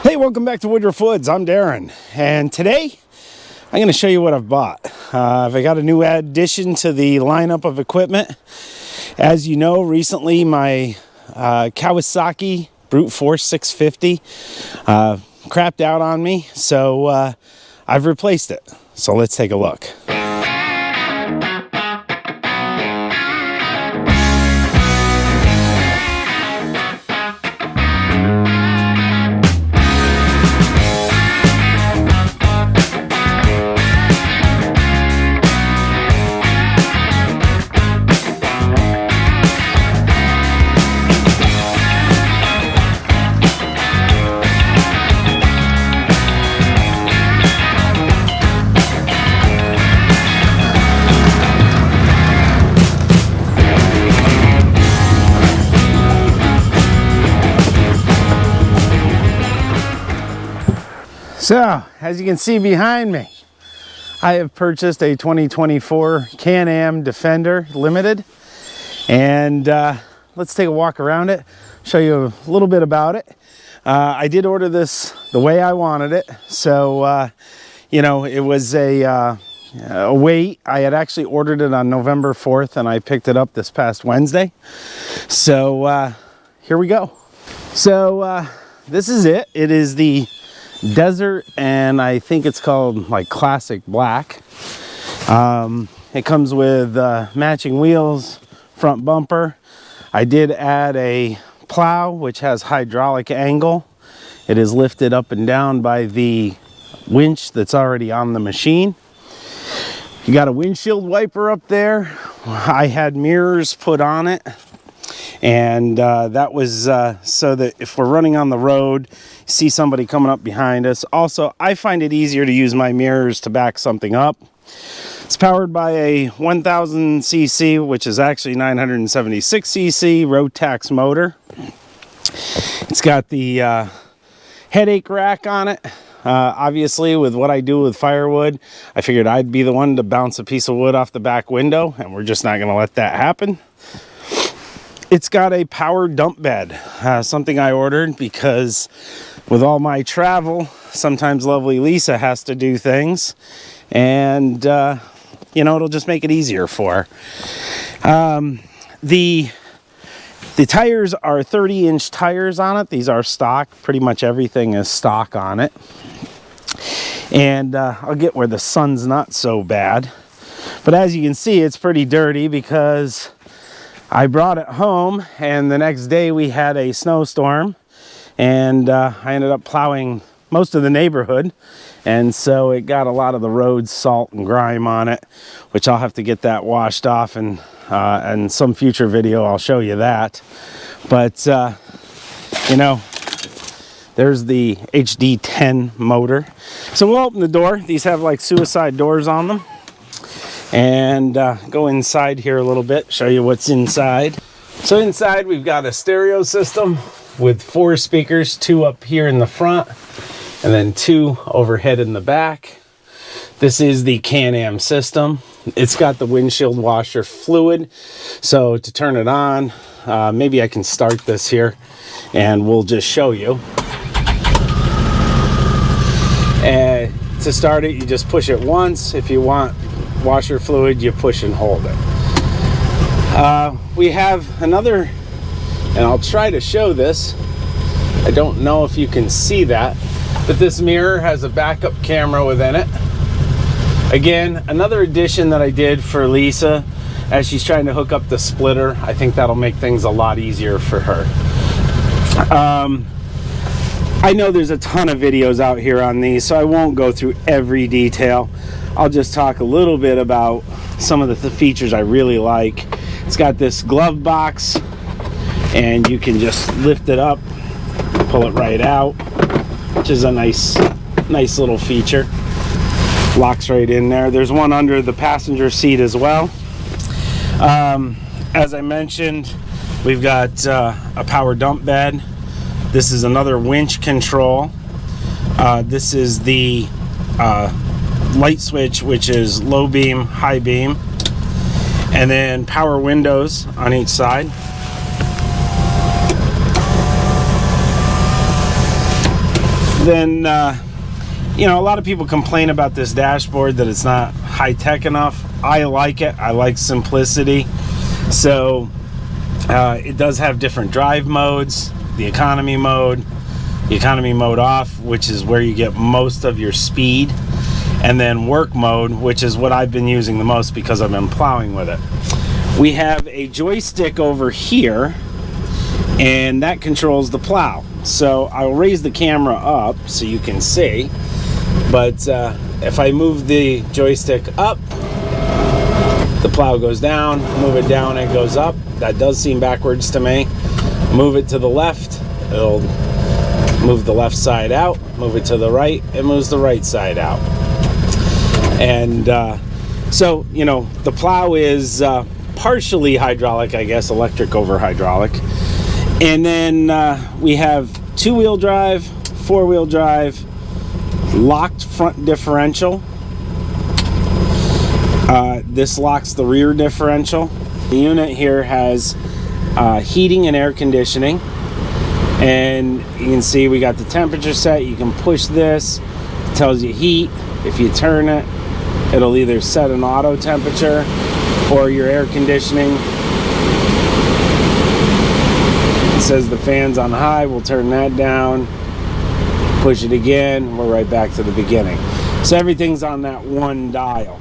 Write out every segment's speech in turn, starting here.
Hey, welcome back to Woodruff Woods. I'm Darren, and today I'm going to show you what I've bought. I got a new addition to the lineup of equipment. As you know, recently my Kawasaki Brute Force 650 crapped out on me, so I've replaced it. So let's take a look. So, as you can see behind me, I have purchased a 2024 Can-Am Defender Limited, and let's take a walk around it, show you a little bit about it. I did order this the way I wanted it, so you know, it was a wait. I had actually ordered it on November 4th, and I picked it up this past Wednesday. So here we go. So this is it. It is the Desert, and I think it's called like Classic Black. It comes with matching wheels, front bumper. I did add a plow which has hydraulic angle. It is lifted up and down by the winch that's already on the machine. You got a windshield wiper up there. I had mirrors put on it, and that was so that if we're running on the road, see somebody coming up behind us. Also, I find it easier to use my mirrors to back something up. It's powered by a 1000cc, which is actually 976cc Rotax motor. It's got the headache rack on it. Obviously, with what I do with firewood, I figured I'd be the one to bounce a piece of wood off the back window, and we're just not going to let that happen. It's got a power dump bed, something I ordered because with all my travel, sometimes lovely Lisa has to do things, and you know, it'll just make it easier for her. The tires are 30-inch tires on it. These are stock. Pretty much everything is stock on it. And I'll get where the sun's not so bad. But as you can see, it's pretty dirty because I brought it home, and the next day we had a snowstorm, and I ended up plowing most of the neighborhood, and so it got a lot of the roads salt and grime on it, which I'll have to get that washed off, and in some future video I'll show you that. But you know, there's the HD10 motor. So we'll open the door. These have like suicide doors on them. And go inside here a little bit, show you what's inside. So inside we've got a stereo system with 4 speakers, 2 up here in the front and then 2 overhead in the back. This is the Can-Am system. It's got the windshield washer fluid, so to turn it on, maybe I can start this here and we'll just show you. And to start it, you just push it once. If you want washer fluid, you push and hold it. We have another, and I'll try to show this. I don't know if you can see that, but this mirror has a backup camera within it. Again, another addition that I did for Lisa as she's trying to hook up the splitter. I think that'll make things a lot easier for her. I know there's a ton of videos out here on these, so I won't go through every detail. I'll just talk a little bit about some of the features I really like. It's got this glove box, and you can just lift it up, pull it right out, which is a nice little feature. Locks right in there. There's one under the passenger seat as well. As I mentioned, we've got a power dump bed. This is another winch control. This is the light switch, which is low beam, high beam, and then power windows on each side. Then, you know, a lot of people complain about this dashboard that it's not high-tech enough. I like it. I like simplicity. So it does have different drive modes, the economy mode off, which is where you get most of your speed, and then work mode, which is what I've been using the most because I've been plowing with it. We have a joystick over here, and that controls the plow. So I'll raise the camera up so you can see, but if I move the joystick up, the plow goes down. Move it down, it goes up. That does seem backwards to me. Move it to the left, it'll move the left side out. Move it to the right, it moves the right side out. And so, you know, the plow is partially hydraulic, I guess, electric over hydraulic. And then we have two-wheel drive, four-wheel drive, locked front differential. This locks the rear differential. The unit here has heating and air conditioning. And you can see we got the temperature set. You can push this. It tells you heat. If you turn it, it'll either set an auto temperature or your air conditioning. It says the fan's on high. We'll turn that down. Push it again. We're right back to the beginning. So everything's on that one dial.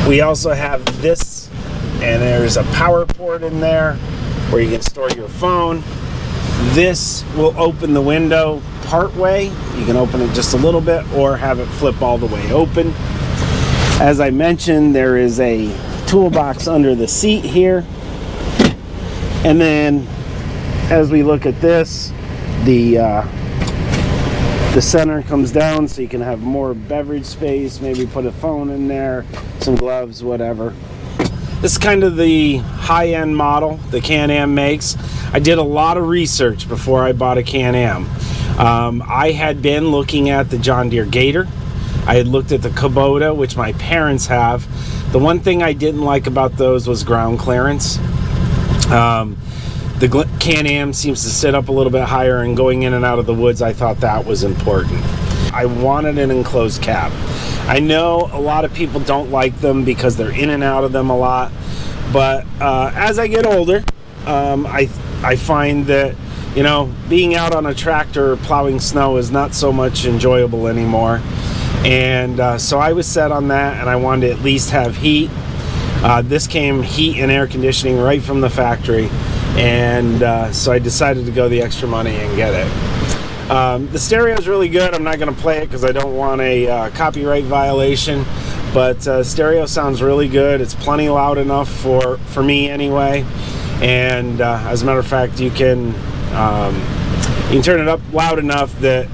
We also have this, and there's a power port in there where you can store your phone. This will open the window part way. You can open it just a little bit or have it flip all the way open. As I mentioned, there is a toolbox under the seat here. And then as we look at this, the center comes down so you can have more beverage space, maybe put a phone in there, some gloves, whatever. This is kind of the high-end model the Can-Am makes. I did a lot of research before I bought a Can-Am. I had been looking at the John Deere Gator. I had looked at the Kubota, which my parents have. The one thing I didn't like about those was ground clearance. The Can-Am seems to sit up a little bit higher, and going in and out of the woods, I thought that was important. I wanted an enclosed cab. I know a lot of people don't like them because they're in and out of them a lot, but as I get older, I find that, you know, being out on a tractor plowing snow is not so much enjoyable anymore. And so I was set on that, and I wanted to at least have heat. This came heat and air conditioning right from the factory, and so I decided to go the extra money and get it. The stereo is really good. I'm not going to play it because I don't want a copyright violation, but stereo sounds really good. It's plenty loud enough for me anyway. And as a matter of fact, you can turn it up loud enough that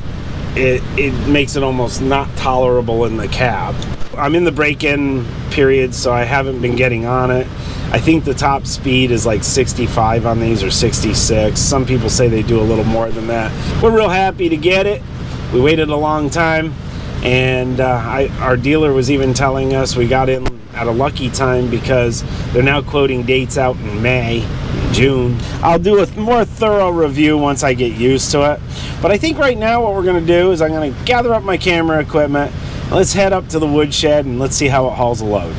it makes it almost not tolerable in the cab. I'm in the break-in period, so I haven't been getting on it. I think the top speed is like 65 on these, or 66. Some people say they do a little more than that. We're real happy to get it. We waited a long time, and our dealer was even telling us we got in at a lucky time because they're now quoting dates out in May, June. I'll do a more thorough review once I get used to it. But I think right now what we're going to do is I'm going to gather up my camera equipment. Let's head up to the woodshed and let's see how it hauls a load.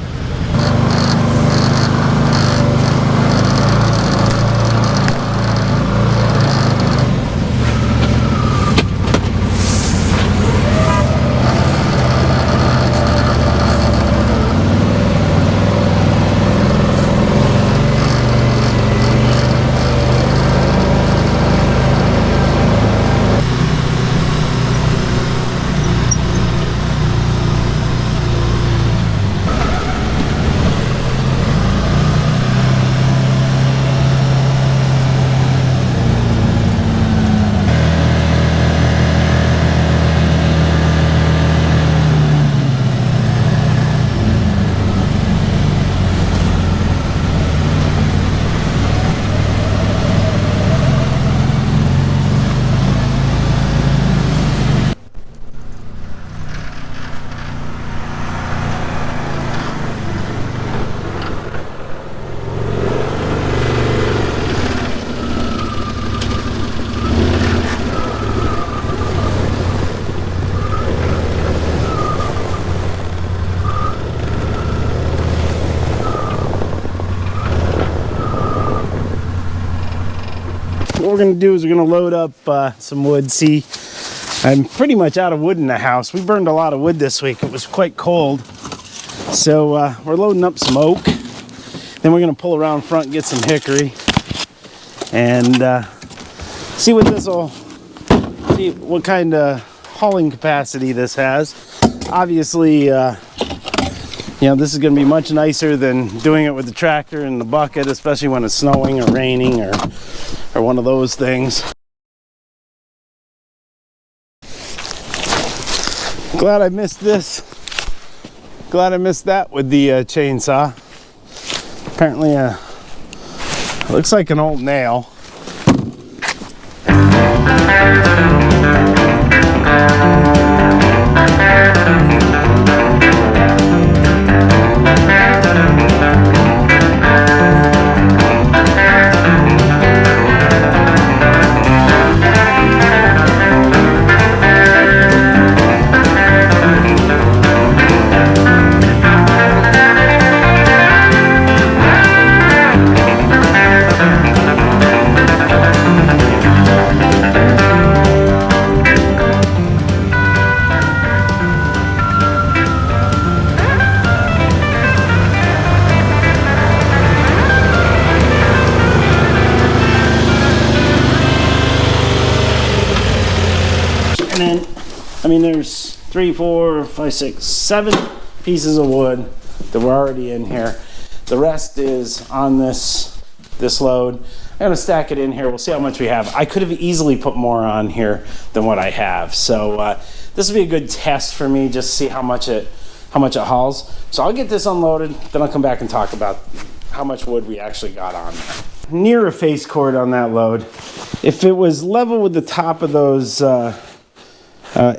what we're gonna do is we're gonna load up some wood. See, I'm pretty much out of wood in the house. We burned a lot of wood this week. It was quite cold. So we're loading up some oak. Then we're gonna pull around front and get some hickory. And see what see what kind of hauling capacity this has. Obviously, you know, this is gonna be much nicer than doing it with the tractor and the bucket, especially when it's snowing or raining or one of those things. Glad I missed this. Glad I missed that with the chainsaw. Apparently, it looks like an old nail. And then, I mean, there's 3, 4, 5, 6, 7 pieces of wood that were already in here. The rest is on this load. I'm gonna stack it in here. We'll see how much we have. I could have easily put more on here than what I have. So this will be a good test for me, just to see how much it hauls. So I'll get this unloaded, then I'll come back and talk about how much wood we actually got on there. Near a face cord on that load. If it was level with the top of those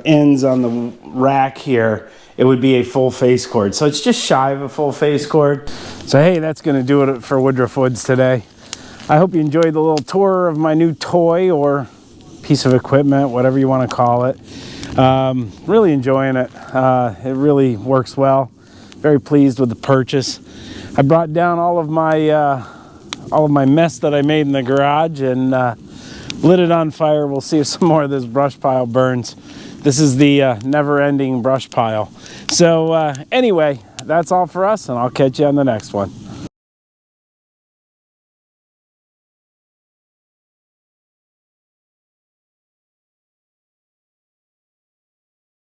ends on the rack here, it would be a full face cord. So it's just shy of a full face cord. So hey, that's gonna do it for Woodruff Woods today. I hope you enjoyed the little tour of my new toy or piece of equipment, whatever you want to call it. Really enjoying it. It really works well. Very pleased with the purchase. I brought down all of my mess that I made in the garage and lit it on fire. We'll see if some more of this brush pile burns. This is the never-ending brush pile. So anyway, that's all for us, and I'll catch you on the next one.